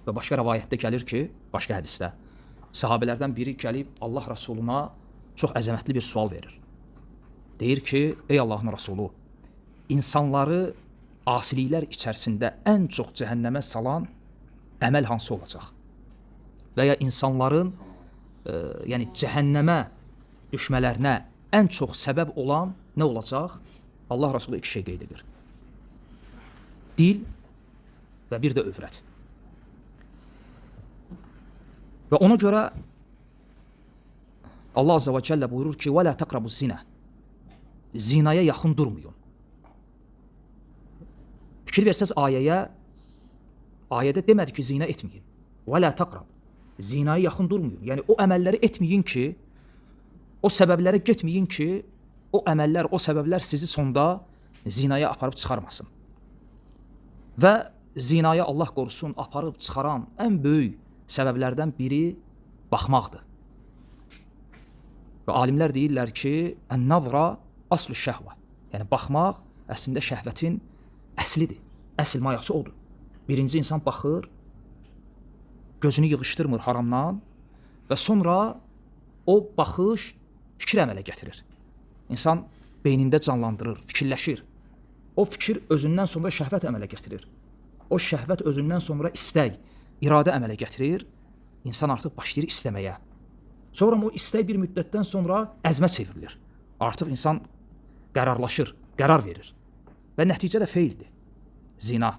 Və başqa rəvayətdə gəlir ki, başqa hədisdə, sahabələrdən biri gəlib Allah Rasuluna çox əzəmətli bir sual verir. Deyir ki, ey Allahın Rasulu, insanları asiliklər içərisində ən çox cəhənnəmə salan əməl hansı olacaq? Və ya insanların yəni cəhənnəmə düşmələrinə ən çox səbəb olan nə olacaq? Allah Rasulü iki şey qeyd edir. Dil və bir də övrət. Və ona görə Allah Azze və Cəllə buyurur ki, وَلَا تَقْرَبُ الزِّنَا Zinaya yaxın durmayın. Fikir versəz ayədə demədi ki, zina etməyin. وَلَا تَقْرَبُ Zinaya yaxın durmayın. Yəni o əməlləri etməyin ki, o səbəblərə getməyin ki, o əməllər, o səbəblər sizi sonda zinaya aparıb çıxarmasın. Və zinaya Allah qorusun aparıb çıxaran ən böyük səbəblərdən biri baxmaqdır. Və alimlər deyirlər ki, ən-nazra aslu şəhvə. Yəni baxmaq əslində şəhvətin əslidir. Əsl mayası odur. Birinci insan baxır, gözünü yığışdırmır haramdan və sonra o baxış fikir əmələ gətirir. İnsan beynində canlandırır, fikirləşir. O fikir özündən sonra şəhvət əmələ gətirir. O şəhvət özündən sonra istək, iradə əmələ gətirir. İnsan artıq başlayır istəməyə. Sonra o istək bir müddətdən sonra əzmə çevrilir. Artıq insan qərarlaşır, qərar verir. Və nəticə də feildir. Zina.